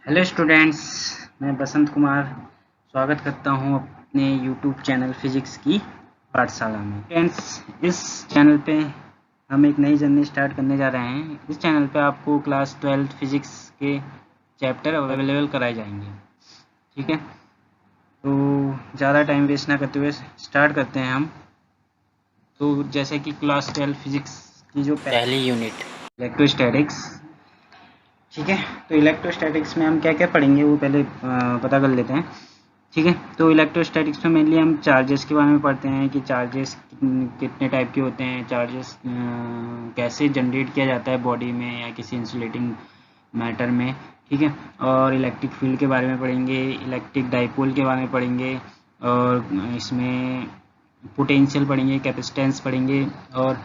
Hello students, मैं बसंत कुमार स्वागत करता हूं अपने यूट्यूब चैनल फिजिक्स की पाठशाला में। फ्रेंड्स, इस चैनल पे हम एक नई जर्नी स्टार्ट करने जा रहे हैं। इस चैनल पे आपको क्लास 12 फिजिक्स के चैप्टर अवेलेबल कराए जाएंगे। ठीक है, तो ज़्यादा टाइम वेस्ट ना करते हुए स्टार्ट करते हैं हम। तो जैसे कि क्लास 12 फिजिक्स की जो पहली यूनिट इलेक्ट्रोस्टैटिक्स, ठीक है, तो इलेक्ट्रोस्टैटिक्स में हम क्या क्या पढ़ेंगे वो पहले पता कर लेते हैं। ठीक है, तो इलेक्ट्रोस्टैटिक्स में मेनली हम चार्जेस के बारे में पढ़ते हैं कि चार्जेस कितने टाइप के होते हैं, चार्जेस कैसे जनरेट किया जाता है बॉडी में या किसी इंसुलेटिंग मैटर में। ठीक है, और इलेक्ट्रिक फील्ड के बारे में पढ़ेंगे, इलेक्ट्रिक डाइपोल के बारे में पढ़ेंगे, और इसमें पोटेंशियल पढ़ेंगे, कैपेसिटेंस पढ़ेंगे, और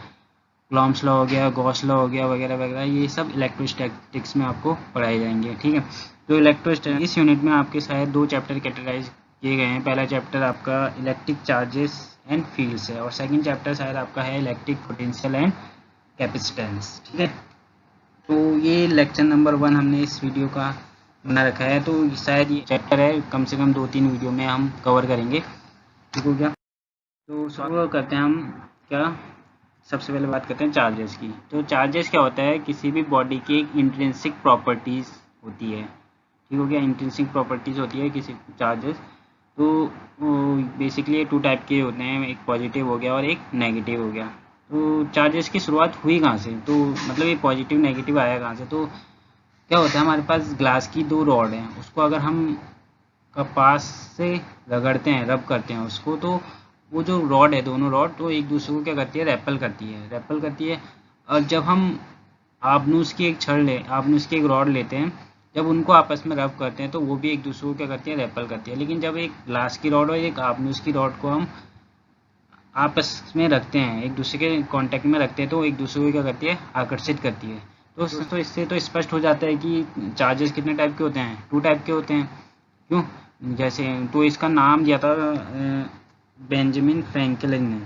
कूलॉम्स लॉ हो गया, गॉस लॉ हो गया, वगैरह वगैरह, ये सब इलेक्ट्रोस्टैटिक्स में आपको पढ़ाए जाएंगे। ठीक है, तो इलेक्ट्रोस्टैटिक्स इस यूनिट में आपके शायद दो चैप्टर कैटेगराइज किए गए हैं। पहला चैप्टर आपका इलेक्ट्रिक चार्जेस एंड फील्ड्स है, और सेकंड चैप्टर शायद आपका है इलेक्ट्रिक पोटेंशियल एंड कैपेसिटेंस। ठीक है, तो ये लेक्चर नंबर 1 हमने इस वीडियो का बना रखा है, तो शायद ये चैप्टर है कम से कम 2-3 वीडियो में हम कवर करेंगे। ठीक हो गया, तो शुरू करते हैं हम। क्या सबसे पहले बात करते हैं चार्जेस की। तो चार्जेस क्या होता है, किसी भी बॉडी की एक इंट्रिंसिक प्रॉपर्टीज होती है। ठीक हो गया, इंट्रिंसिक प्रॉपर्टीज होती है किसी चार्जेस। तो बेसिकली 2 टाइप के होते हैं, एक पॉजिटिव हो गया और एक नेगेटिव हो गया। तो चार्जेस की शुरुआत हुई कहाँ से, तो मतलब ये पॉजिटिव नेगेटिव आया कहाँ से। तो क्या होता है, हमारे पास ग्लास की 2 रॉड हैं, उसको अगर हम कपास से रगड़ते हैं, रब करते हैं उसको, तो वो जो रॉड है, दोनों रॉड तो एक दूसरे को क्या करती है, रेपल करती है। और जब हम आपनूस की एक छड़ ले, आपनूस की एक रॉड लेते हैं, जब उनको आपस में रब करते हैं तो वो भी एक दूसरे को क्या करती है, रेपल करती है। लेकिन जब एक ग्लास की रॉड और एक आपनूस की रॉड को हम आपस में रखते हैं, एक दूसरे के कांटेक्ट में रखते हैं, तो एक दूसरे को क्या करती है, आकर्षित करती है। तो इससे तो स्पष्ट हो जाता है कि चार्जेस कितने टाइप के होते हैं, 2 टाइप के होते हैं। क्यों, जैसे तो इसका नाम दिया था बेंजामिन फ्रैंकलिन ने।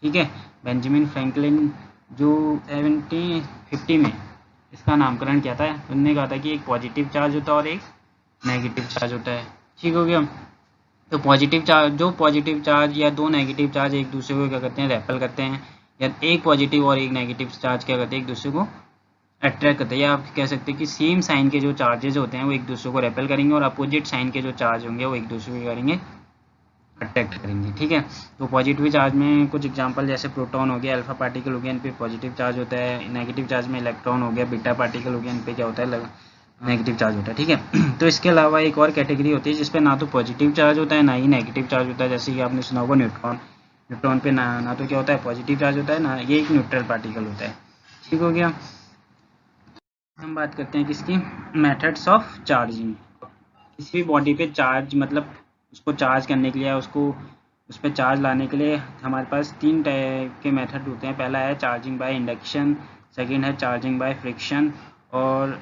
ठीक है, बेंजामिन फ्रैंकलिन जो 1750 में इसका नामकरण किया था। उन्होंने कहा था कि एक पॉजिटिव चार्ज होता है और एक नेगेटिव चार्ज होता है। ठीक हो गया, तो पॉजिटिव चार्ज, जो पॉजिटिव चार्ज या 2 नेगेटिव चार्ज एक दूसरे को क्या करते हैं, रेपल करते हैं, या एक पॉजिटिव और एक नेगेटिव चार्ज क्या करते हैं, एक दूसरे को अट्रैक्ट करते हैं। या आप कह सकते हैं कि सेम साइन के जो चार्जेस होते हैं वो एक दूसरे को रेपल करेंगे, और अपोजिट साइन के जो चार्ज होंगे वो एक दूसरे को करेंगे, अट्रैक्ट करेंगे। ठीक है, तो पॉजिटिव चार्ज में कुछ एग्जांपल जैसे प्रोटॉन हो गया, अल्फा पार्टिकल हो गया, इन पे पॉजिटिव चार्ज होता है। नेगेटिव चार्ज में इलेक्ट्रॉन हो गया, बीटा पार्टिकल हो गया, इन पे क्या होता है, नेगेटिव चार्ज होता है। ठीक है, तो इसके अलावा एक और कैटेगरी होती है जिसपे ना तो पॉजिटिव चार्ज होता है ना ही नेगेटिव चार्ज होता है। जैसे कि आपने सुना होगा न्यूट्रॉन, न्यूट्रॉन पे ना तो क्या होता है, पॉजिटिव चार्ज होता है, ना ये एक न्यूट्रल पार्टिकल होता है। ठीक हो गया, हम बात करते हैं किसकी, मेथड्स ऑफ चार्जिंग। किसी भी बॉडी पे चार्ज, मतलब उसको चार्ज करने के लिए, उसको उस पर चार्ज लाने के लिए हमारे पास 3 टाइप के मेथड होते हैं। पहला है चार्जिंग बाय इंडक्शन, सेकंड है चार्जिंग बाय फ्रिक्शन, और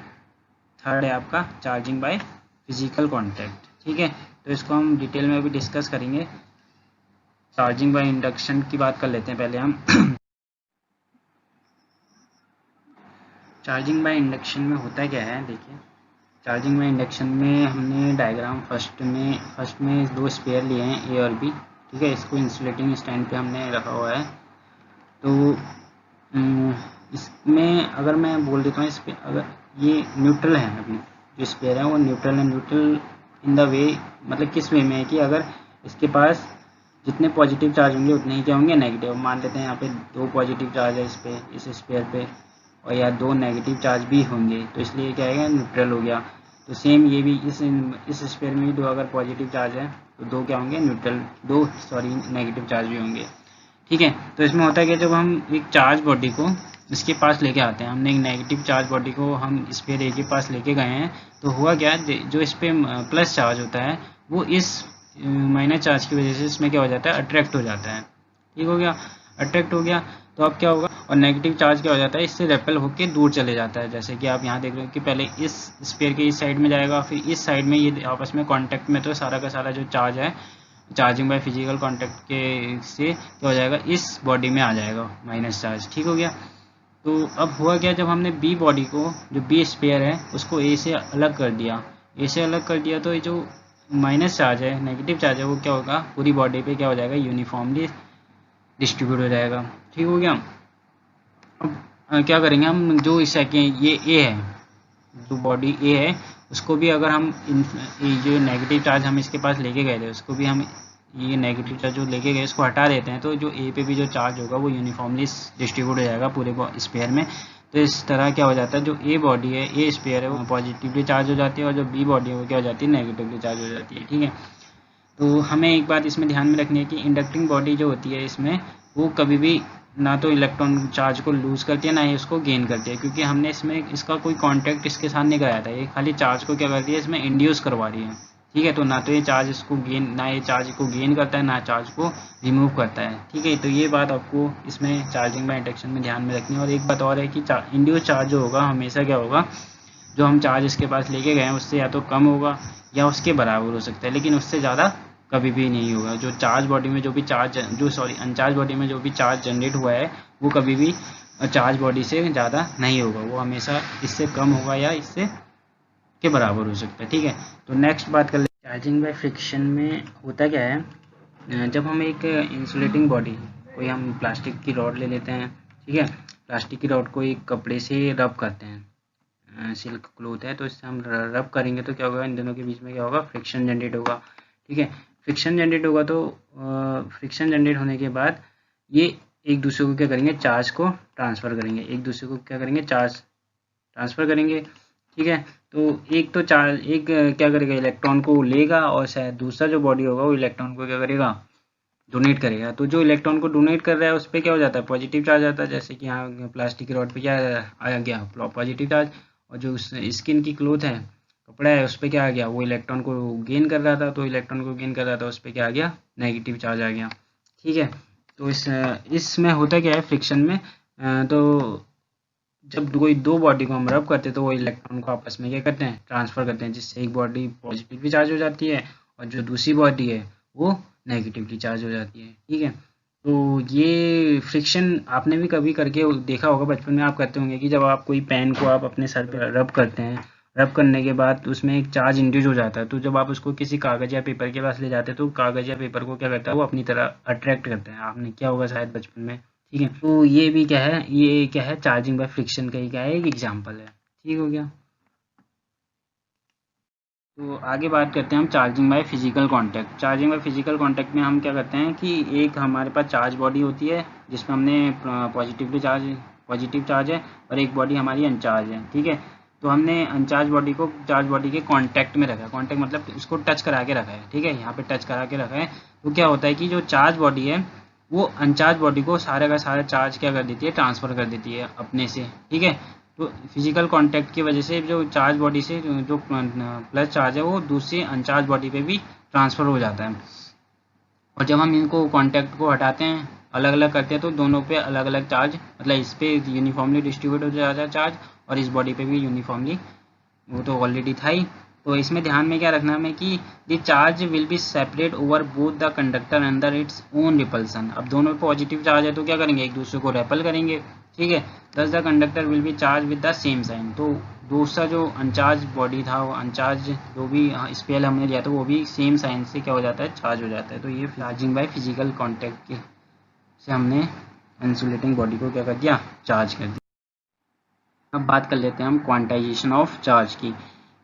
थर्ड है आपका चार्जिंग बाय फिजिकल कांटेक्ट। ठीक है, तो इसको हम डिटेल में भी डिस्कस करेंगे। चार्जिंग बाय इंडक्शन की बात कर लेते हैं पहले हम। चार्जिंग बाय इंडक्शन में होता क्या है, देखिए। चार्जिंग बाय इंडक्शन में हमने डायग्राम फर्स्ट में 2 स्पेयर लिए हैं, ए और बी। ठीक है, इसको इंसुलेटिंग स्टैंड पे हमने रखा हुआ है। तो इसमें अगर मैं बोल देता हूँ, इस पे अगर ये न्यूट्रल है, अभी जो स्पेयर है वो न्यूट्रल है। न्यूट्रल इन द वे, मतलब किस वे में है कि अगर इसके पास जितने पॉजिटिव चार्ज होंगे उतने ही क्या होंगे, नेगेटिव। मान लेते हैं यहाँ पे 2 पॉजिटिव चार्ज है इस पे, इस स्पेयर पे, और या 2 नेगेटिव चार्ज भी होंगे, तो इसलिए क्या आएगा, न्यूट्रल हो गया। तो सेम ये भी इस स्पेयर में भी 2 अगर पॉजिटिव चार्ज है तो 2 क्या होंगे, न्यूट्रल, 2 नेगेटिव चार्ज भी होंगे। ठीक है, तो इसमें होता है कि जब हम एक चार्ज बॉडी को इसके पास लेके आते हैं, हमने एक नेगेटिव चार्ज बॉडी को हम स्पेयर ए के पास लेके गए हैं, तो हुआ क्या, जो इस पे प्लस चार्ज होता है वो इस माइनस चार्ज की वजह से इसमें क्या हो जाता है, अट्रैक्ट हो जाता है। ठीक हो गया, अट्रैक्ट हो गया, तो अब क्या होगा, और नेगेटिव चार्ज क्या हो जाता है, इससे रेपल होकर दूर चले जाता है। जैसे कि आप यहाँ देख रहे हो कि पहले इस स्पेयर के इस साइड में जाएगा, फिर इस साइड में, ये आपस में कांटेक्ट में, तो सारा का सारा जो चार्ज है चार्जिंग बाय फिजिकल कांटेक्ट के से क्या हो जाएगा, इस बॉडी में आ जाएगा माइनस चार्ज। ठीक हो गया, तो अब हुआ क्या, जब हमने बी बॉडी को, जो बी स्पेयर है उसको ए से अलग कर दिया, ए से अलग कर दिया, तो ये जो माइनस चार्ज है, नेगेटिव चार्ज है, वो क्या होगा, पूरी बॉडी पे क्या हो जाएगा, यूनिफॉर्मली डिस्ट्रीब्यूट हो जाएगा। ठीक हो गया। अब क्या करेंगे हम, जो इस ये ए है, जो बॉडी ए है, उसको भी अगर हम जो नेगेटिव चार्ज हम इसके पास लेके गए थे, उसको भी हम ये नेगेटिव चार्ज जो लेके गए इसको हटा देते हैं, तो जो ए पे भी जो चार्ज होगा वो यूनिफॉर्मली डिस्ट्रीब्यूट हो जाएगा पूरे स्पेयर में। तो इस तरह क्या हो जाता है, जो ए बॉडी है, ए स्पेयर है, वो पॉजिटिवली चार्ज हो जाती है, और जो बी बॉडी है वो क्या हो जाती है, नेगेटिवली चार्ज हो जाती है। ठीक है। तो हमें एक बात इसमें ध्यान में रखनी है कि इंडक्टिंग बॉडी जो होती है इसमें, वो कभी भी ना तो इलेक्ट्रॉन चार्ज को लूज़ करती है, ना ही उसको गेन करती है, क्योंकि हमने इसमें इसका कोई कांटेक्ट इसके साथ नहीं कराया था। ये खाली चार्ज को क्या करती है, इसमें इंड्यूस करवा रही है। ठीक है। तो ना तो ये चार्ज इसको गेन, ना ये चार्ज को गेन करता है, ना चार्ज को रिमूव करता है। ठीक है। तो ये बात आपको इसमें चार्जिंग बाय इंडक्शन में ध्यान में रखनी है। और एक बात और है कि इंड्यूस चार्ज जो होगा हमेशा क्या होगा, जो हम चार्ज इसके पास लेके गए हैं उससे या तो कम होगा या उसके बराबर हो सकता है, लेकिन उससे ज़्यादा कभी भी नहीं होगा। जो चार्ज बॉडी में जो भी चार्ज, जो अनचार्ज बॉडी में जो भी चार्ज जनरेट हुआ है वो कभी भी चार्ज बॉडी से ज़्यादा नहीं होगा, वो हमेशा इससे कम होगा या इससे के बराबर हो सकता है। ठीक है। तो नेक्स्ट बात कर ले, चार्जिंग बाय फ्रिक्शन में होता क्या है, जब हम एक इंसुलेटिंग बॉडी, कोई हम प्लास्टिक की रॉड ले लेते हैं, ठीक है, प्लास्टिक की रॉड को एक कपड़े से रब करते हैं, सिल्क क्लोथ है, तो इससे हम रब करेंगे तो क्या होगा, इन दोनों के बीच में क्या होगा, फ्रिक्शन जनरेट होगा। ठीक है। फ्रिक्शन जनरेट होगा तो फ्रिक्शन जनरेट होने के बाद ये एक दूसरे को क्या करेंगे, चार्ज को ट्रांसफ़र करेंगे, एक दूसरे को क्या करेंगे, चार्ज ट्रांसफ़र करेंगे। ठीक है। तो एक तो चार्ज, एक क्या करेगा, इलेक्ट्रॉन को लेगा, और शायद दूसरा जो बॉडी होगा वो इलेक्ट्रॉन को क्या करेगा, डोनेट करेगा। तो जो इलेक्ट्रॉन को डोनेट कर रहा है उस पर क्या हो जाता है, पॉजिटिव चार्ज आता है, जैसे कि यहाँ प्लास्टिक की रॉड पे क्या आ गया, पॉजिटिव चार्ज, और जो स्किन की क्लोथ है, कपड़ा है, उस पर क्या आ गया, वो इलेक्ट्रॉन को गेन कर रहा था, तो इलेक्ट्रॉन को गेन कर रहा था, उस पर क्या आ गया, नेगेटिव चार्ज आ गया। ठीक है। तो इसमें होता क्या है फ्रिक्शन में, तो जब कोई दो बॉडी को हम रब करते हैं तो वो इलेक्ट्रॉन को आपस में क्या करते हैं, ट्रांसफ़र करते हैं, जिससे एक बॉडी पॉजिटिवली चार्ज हो जाती है और जो दूसरी बॉडी है वो नेगेटिवली चार्ज हो जाती है। ठीक है। तो ये फ्रिक्शन आपने भी कभी करके देखा होगा, बचपन में आप करते होंगे कि जब आप कोई पेन को आप अपने सर पे रब करते हैं, रब करने के बाद उसमें एक चार्ज इंड्यूस हो जाता है, तो जब आप उसको किसी कागज़ या पेपर के पास ले जाते हैं तो कागज़ या पेपर को क्या करता है, वो अपनी तरह अट्रैक्ट करता है। आपने किया होगा शायद बचपन में। ठीक है। तो ये भी क्या है, ये क्या है, चार्जिंग बाय फ्रिक्शन का ही क्या है, एक एग्जाम्पल है। ठीक हो गया। तो आगे बात करते हैं हम charging by physical contact. Charging by physical contact में हम क्या करते हैं कि एक हमारे पास चार्ज बॉडी होती है जिसमें हमने पॉजिटिव चार्ज है, और एक बॉडी हमारी अनचार्ज है। ठीक है। तो हमने अनचार्ज बॉडी को चार्ज बॉडी के कांटेक्ट में रखा है, कांटेक्ट मतलब उसको टच करा के रखा है। ठीक है। यहाँ पे टच करा के रखा है, तो क्या होता है कि जो चार्ज बॉडी है वो अनचार्ज बॉडी को सारा का सारा चार्ज क्या कर देती है, ट्रांसफ़र कर देती है अपने से। ठीक है। तो फिजिकल कांटेक्ट की वजह से जो चार्ज बॉडी से जो प्लस चार्ज है वो दूसरी अनचार्ज बॉडी पे भी ट्रांसफ़र हो जाता है, और जब हम इनको कांटेक्ट को हटाते हैं, अलग अलग करते हैं, तो दोनों पे अलग अलग चार्ज, मतलब इस पे यूनिफॉर्मली डिस्ट्रीब्यूट हो जाता है चार्ज, और इस बॉडी पे भी यूनिफॉर्मली, वो तो ऑलरेडी था ही। तो इसमें ध्यान में क्या रखना है कि the charge will be separate over both the conductor under its own repulsion. अब दोनों में पॉजिटिव चार्ज है तो क्या करेंगे, एक दूसरे को रेपल करेंगे। ठीक है। Thus the conductor will be charge with the same sign. तो दूसरा जो अनचार्ज बॉडी था, वो अनचार्ज जो भी स्पेल हमने लिया था, वो भी सेम साइन से क्या हो जाता है, चार्ज हो जाता है। तो ये चार्जिंग बाय फिजिकल कॉन्टैक्ट से हमने इंसुलेटिंग बॉडी को क्या कर दिया, चार्ज कर दिया। अब बात कर लेते हैं हम क्वांटाइजेशन ऑफ चार्ज की।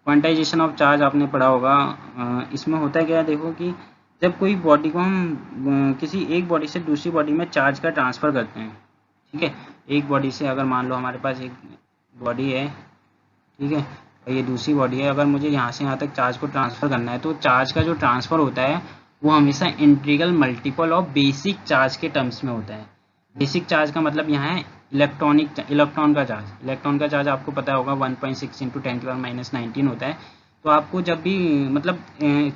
क्वांटाइजेशन ऑफ चार्ज आपने पढ़ा होगा। इसमें होता है क्या है, देखो कि जब कोई बॉडी को हम किसी एक बॉडी से दूसरी बॉडी में चार्ज का ट्रांसफ़र करते हैं। ठीक है। एक बॉडी से अगर मान लो हमारे पास एक बॉडी है, ठीक है, और ये दूसरी बॉडी है, अगर मुझे यहाँ से यहाँ तक चार्ज को ट्रांसफ़र करना है, तो चार्ज का जो ट्रांसफ़र होता है वो हमेशा integral multiple of basic charge के टर्म्स में होता है। बेसिक चार्ज का मतलब यहाँ है इलेक्ट्रॉन का चार्ज। इलेक्ट्रॉन का चार्ज आपको पता होगा 1.6 × 10⁻⁻19 होता है। तो आपको जब भी मतलब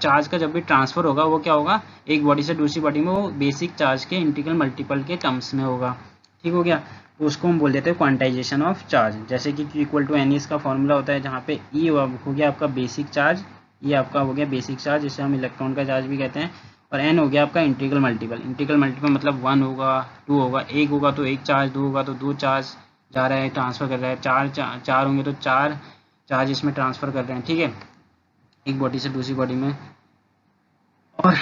चार्ज का जब भी ट्रांसफ़र होगा वो क्या होगा, एक बॉडी से दूसरी बॉडी में, वो बेसिक चार्ज के इंटीग्रल मल्टीपल के टर्म्स में होगा। ठीक हो गया। तो उसको हम बोल देते हैं क्वांटाइजेशन ऑफ चार्ज। जैसे कि Q=N इसका फॉर्मूला होता है, जहाँ पे E हो गया आपका बेसिक चार्ज, ये आपका हो गया बेसिक चार्ज, जिसे हम इलेक्ट्रॉन का चार्ज भी कहते हैं, और N हो गया आपका इंटीग्रल मल्टीपल। इंटीग्रल मल्टीपल मतलब 1 होगा, 2 होगा, 1 होगा तो 1 चार्ज, 2 होगा तो 2 चार्ज, जा रहा है, ट्रांसफ़र कर रहा है, चार होंगे तो 4 चार्ज इसमें ट्रांसफ़र कर रहे हैं, ठीक है, एक बॉडी से दूसरी बॉडी में। और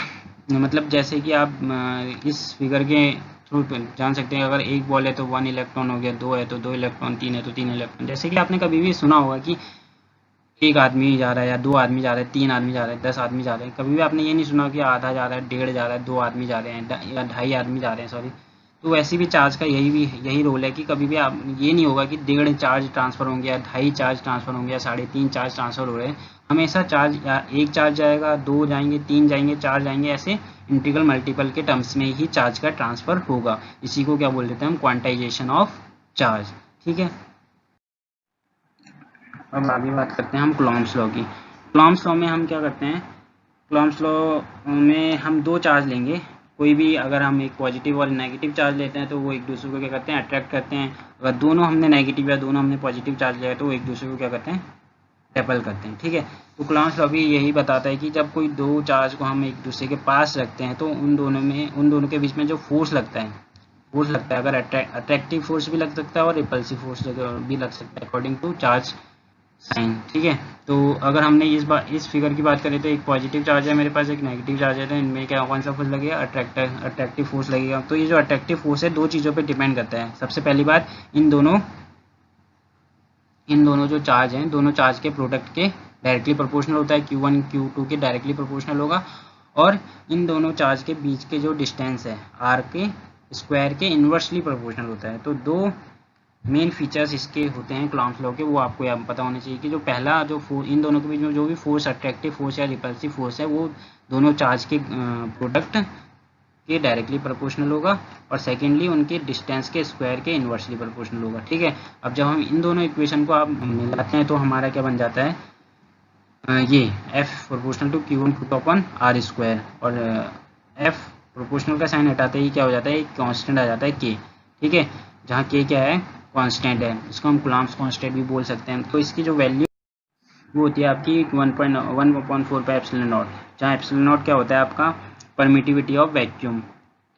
मतलब जैसे कि आप इस फिगर के थ्रू जान सकते हैं, अगर एक बॉल है तो 1 इलेक्ट्रॉन हो गया, 2 है तो 2 इलेक्ट्रॉन, 3 है तो 3 इलेक्ट्रॉन। जैसे कि आपने कभी भी सुना होगा कि एक आदमी जा रहा है या 2 आदमी जा रहे हैं, 3 आदमी जा रहे हैं, 10 आदमी जा रहे हैं। कभी भी आपने ये नहीं सुना कि आधा जा रहा है, 1.5 जा रहा है, 2 आदमी जा रहे हैं या 2.5 आदमी जा रहे हैं, सॉरी। तो वैसे भी चार्ज का यही रोल है कि कभी भी आप ये नहीं होगा कि 1.5 चार्ज ट्रांसफ़र होंगे या 2.5 चार्ज ट्रांसफ़र होंगे या 3.5 चार्ज ट्रांसफ़र हो रहे हैं। हमेशा चार्ज या एक चार्ज जाएगा, 2 जाएंगे, 3 जाएंगे, 4 जाएंगे, ऐसे इंटीग्रल मल्टीपल के टर्म्स में ही चार्ज का ट्रांसफ़र होगा। इसी को क्या बोल देते हैं हम, क्वांटाइजेशन ऑफ चार्ज, ठीक है। अब आगे बात करते हैं हम कूलॉम्स लॉ की। कूलॉम्स लॉ में हम क्या करते हैं, कूलॉम्स लॉ में हम 2 चार्ज लेंगे, कोई भी अगर हम एक पॉजिटिव और नेगेटिव चार्ज लेते हैं तो वो एक दूसरे को क्या करते हैं, अट्रैक्ट करते हैं। अगर दोनों हमने नेगेटिव या दोनों हमने पॉजिटिव चार्ज लिया है तो वो एक दूसरे को क्या करते हैं, रेपल करते हैं, ठीक है। तो कूलॉम्स लॉ भी यही बताता है कि जब कोई 2 चार्ज को हम एक दूसरे के पास रखते हैं तो उन दोनों के बीच में जो फोर्स लगता है, अगर अट्रैक्टिव फोर्स भी लग सकता है और रिपल्सिव फोर्स भी लग सकता है अकॉर्डिंग टू चार्ज साइन, ठीक है। तो अगर हमने इस फिगर की बात करें तो एक पॉजिटिव चार्ज है मेरे पास, एक नेगेटिव चार्ज है, तो इनमें क्या कौन सा फोर्स लगेगा, अट्रैक्टिव फोर्स लगेगा। तो ये जो अट्रैक्टिव फोर्स है 2 चीज़ों पे डिपेंड करता है। सबसे पहली बात, इन दोनों जो चार्ज हैं, दोनों चार्ज के प्रोडक्ट के डायरेक्टली प्रोपोर्शनल होता है, Q1 Q2 के डायरेक्टली प्रोपोर्शनल होगा। और इन दोनों चार्ज के बीच के जो डिस्टेंस है R के स्क्वायर के इन्वर्सली प्रोपोर्शनल होता है। तो 2 मेन फीचर्स इसके होते हैं कूलॉम्स लॉ के, वो आपको यहाँ पता होने चाहिए कि जो पहला जो इन दोनों के बीच में जो भी फोर्स, अट्रैक्टिव फोर्स या रिपल्सिव फोर्स है, वो दोनों चार्ज के प्रोडक्ट के डायरेक्टली प्रोपोर्शनल होगा, और सेकेंडली उनके डिस्टेंस के स्क्वायर के इन्वर्सली प्रोपोर्शनल होगा, ठीक है। अब जब हम इन दोनों इक्वेशन को आप मिलाते हैं तो हमारा क्या बन जाता है, ये F proportional to Q1 Q2 upon R square, और F प्रोपोर्शनल का साइन हटाते ही क्या हो जाता है, एक कांस्टेंट आ जाता है K, ठीक है, जहाँ K क्या है, कांस्टेंट है, इसको हम कूलॉम्स कांस्टेंट भी बोल सकते हैं। तो इसकी जो वैल्यू वो होती है आपकी 1.1/4 पाई एप्सिलॉन नॉट, जहाँ एप्सिलॉन नॉट क्या होता है आपका, परमिटिविटी ऑफ वैक्यूम,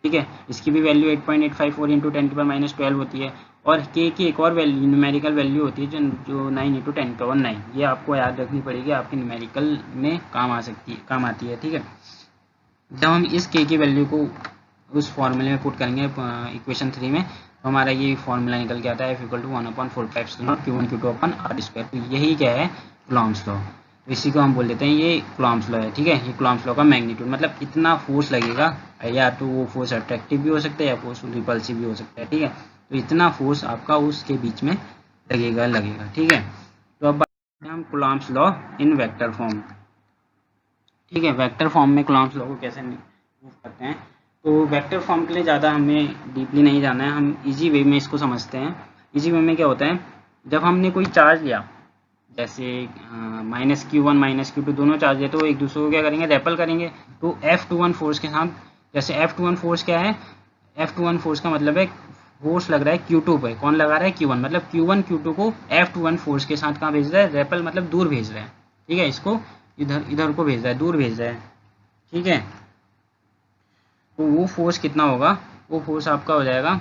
ठीक है। इसकी भी वैल्यू 8.854 इंटू 10⁻12 होती है। और K की एक और वैल्यू, न्यूमेरिकल वैल्यू होती है जो 9 इंटू 10⁻9, ये आपको याद रखनी पड़ेगी, आपके न्यूमेरिकल में काम आती है, ठीक है। जब हम इस K की वैल्यू को उस फॉर्मूले में पुट करेंगे इक्वेशन 3 में, तो हमारा ये फॉर्मूला निकल के आता है F = 1/4 pi epsilon not Q1 Q2 upon R square. तो यही क्या है, कूलॉम्स लॉ। तो इसी को हम बोल देते हैं ये कूलॉम्स लॉ है, ठीक है। ये कूलॉम्स लॉ का मैग्नीट्यूड, मतलब इतना फोर्स लगेगा, या तो वो फोर्स अट्रैक्टिव भी हो सकता है या फोर्स रिपल्सिव भी हो सकता है, ठीक है। तो इतना फोर्स आपका उसके बीच में लगेगा, ठीक है। तो अब बात करते हैं हम Coulomb's law in vector form, ठीक है। वेक्टर फॉर्म में कूलॉम्स लॉ को कैसे प्रूव करते हैं, तो वेक्टर फॉर्म के लिए ज़्यादा हमें डीपली नहीं जाना है, हम इजी वे में इसको समझते हैं। इजी वे में क्या होता है, जब हमने कोई चार्ज लिया, जैसे -Q1 -Q2 दोनों चार्ज है, तो एक दूसरे को क्या करेंगे, रेपल करेंगे। तो F21 फोर्स के साथ, जैसे F21 फोर्स क्या है, F21 फोर्स का मतलब है फोर्स लग रहा है Q2 पे, कौन लगा रहा है, Q1, मतलब Q1 Q2 को F21 फोर्स के साथ कहाँ भेज रहा है, रेपल मतलब दूर भेज रहा है, ठीक है। इसको इधर को भेज रहा है, दूर भेज रहा है, ठीक है। तो वो फोर्स कितना होगा, वो फोर्स आपका हो जाएगा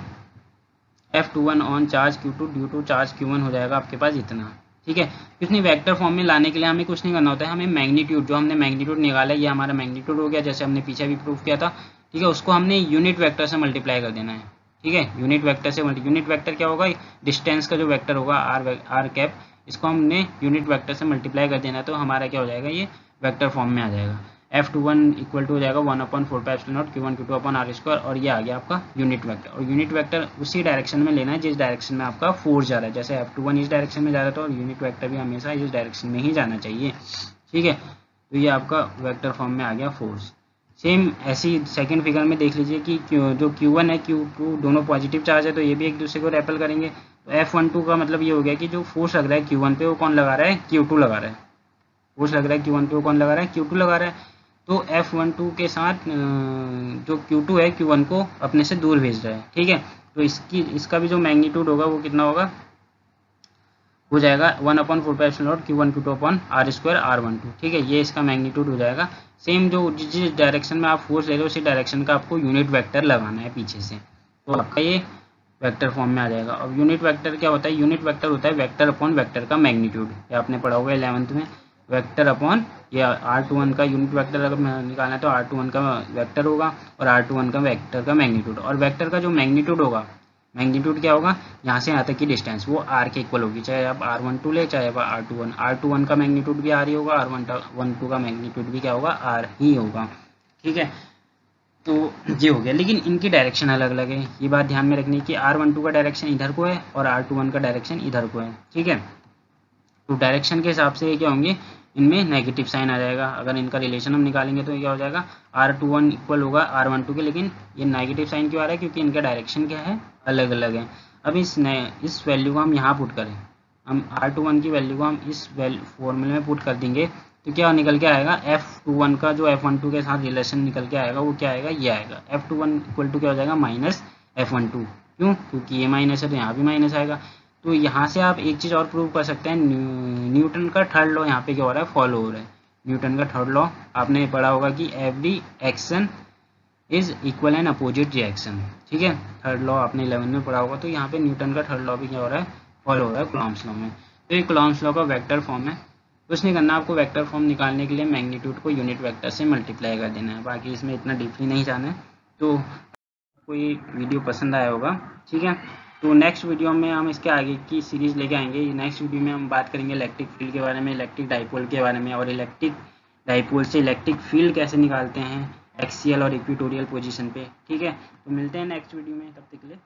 F21 on charge Q2 due to charge Q1 हो जाएगा आपके पास इतना, ठीक है। कितनी वेक्टर फॉर्म में लाने के लिए हमें कुछ नहीं करना होता है, हमें मैग्नीट्यूड, जो हमने मैग्नीट्यूड निकाला है, ये हमारा मैग्नीट्यूड हो गया, जैसे हमने पीछे भी प्रूफ किया था, ठीक है। उसको हमने यूनिट वेक्टर से मल्टीप्लाई कर देना है, ठीक है। यूनिट वेक्टर क्या होगा, डिस्टेंस का जो वेक्टर होगा आर कैप, इसको हमने यूनिट वेक्टर से मल्टीप्लाई कर देना है, तो हमारा क्या हो जाएगा, ये वेक्टर फॉर्म में आ जाएगा। F21 इक्वल टू हो जाएगा 1/4 pi epsilon not Q1 Q2 upon R square, और ये आ गया आपका यूनिट वेक्टर। और यूनिट वेक्टर उसी डायरेक्शन में लेना है जिस डायरेक्शन में आपका फोर्स जा रहा है, जैसे F21 इस डायरेक्शन में जा रहा था, और यूनिट वेक्टर भी हमेशा इस डायरेक्शन में ही जाना चाहिए, ठीक है। तो ये आपका वेक्टर फॉर्म में आ गया फोर्स। सेम ऐसी सेकंड फिगर में देख लीजिए कि जो Q1 है Q2 दोनों पॉजिटिव चार्ज है, तो ये भी एक दूसरे को रेपल करेंगे। तो F12 का मतलब ये हो गया कि जो फोर्स लग रहा है Q1 पे, वो कौन लगा रहा है, Q2 लगा रहा है। फोर्स लग रहा है Q1 पे, वो कौन लगा रहा है, Q2 लगा रहा है। तो F12 के साथ जो Q2 है Q1 को अपने से दूर भेज रहा है, ठीक है। तो इसका भी जो मैग्नीट्यूड होगा वो कितना होगा, हो जाएगा 1/4 pi epsilon not Q1 Q2 upon R square R12, ठीक है। ये इसका मैग्नीट्यूड हो जाएगा। सेम जो जिस डायरेक्शन में आप फोर्स ले रहे हो उसी डायरेक्शन का आपको यूनिट वेक्टर लगाना है पीछे से। तो आपका ये वेक्टर फॉर्म में आ जाएगा। अब यूनिट वेक्टर क्या होता है? यूनिट वेक्टर होता है वेक्टर अपॉन वेक्टर का मैग्नीट्यूड। ये आपने पढ़ा होगा 11th में। वेक्टर अपॉन या R21 का यूनिट वेक्टर अगर निकालना है तो R21 का वेक्टर होगा और R21 का वेक्टर का मैग्नीट्यूड। और वेक्टर का जो मैग्नीट्यूड होगा, मैग्नीट्यूड क्या होगा? यहाँ से यहाँ तक की डिस्टेंस वो R के इक्वल होगी, चाहे आप R12 ले चाहे आप R21। R21 का मैग्नीट्यूड भी R ही होगा, R12 का मैग्नीट्यूड भी क्या होगा? R ही होगा। ठीक है, तो ये हो गया। लेकिन इनकी डायरेक्शन अलग अलग है, ये बात ध्यान में रखनी कि R12 का डायरेक्शन इधर को है और R21 का डायरेक्शन इधर को है। ठीक है, तो डायरेक्शन के हिसाब से ये क्या होंगे? इनमें नेगेटिव साइन आ जाएगा। अगर इनका रिलेशन हम निकालेंगे तो ये क्या हो जाएगा? R21 इक्वल होगा R12 के। लेकिन ये नेगेटिव साइन क्यों आ रहा है? क्योंकि इनका डायरेक्शन क्या है? अलग अलग है। अब इस वैल्यू को हम यहाँ पुट करें, हम R21 की वैल्यू को हम इस फॉर्मूले में पुट कर देंगे तो क्या निकल के आएगा? F21 का जो F12 के साथ रिलेशन निकल के आएगा वो क्या आएगा? ये आएगा F21 इक्वल टू क्या हो जाएगा? Minus F12। क्यों? क्योंकि ये माइनस है तो यहाँ भी माइनस आएगा। तो यहाँ से आप एक चीज़ और प्रूव कर सकते हैं, न्यूटन का थर्ड लॉ यहाँ पे क्या हो रहा है? फॉलो हो रहा है। न्यूटन का थर्ड लॉ आपने पढ़ा होगा कि every action is equal and opposite reaction. ठीक है, थर्ड लॉ आपने 11 में पढ़ा होगा। तो यहाँ पे न्यूटन का थर्ड लॉ भी क्या हो रहा है? फॉलो हो रहा है कूलॉम्स लॉ में। तो ये कूलॉम्स लॉ का वेक्टर फॉर्म है। कुछ नहीं करना, आपको वेक्टर फॉर्म निकालने के लिए मैग्नीट्यूड को यूनिट वेक्टर से मल्टीप्लाई कर देना है। बाकी इसमें इतना डीपली नहीं जाना है। तो आपको ये वीडियो पसंद आया होगा। ठीक है, तो नेक्स्ट वीडियो में हम इसके आगे की सीरीज़ लेके आएंगे। नेक्स्ट वीडियो में हम बात करेंगे इलेक्ट्रिक फील्ड के बारे में, इलेक्ट्रिक डाइपोल के बारे में, और इलेक्ट्रिक डाइपोल से इलेक्ट्रिक फील्ड कैसे निकालते हैं एक्सियल और इक्वेटोरियल पोजीशन पे। ठीक है, तो मिलते हैं नेक्स्ट वीडियो में, तब तक के लिए।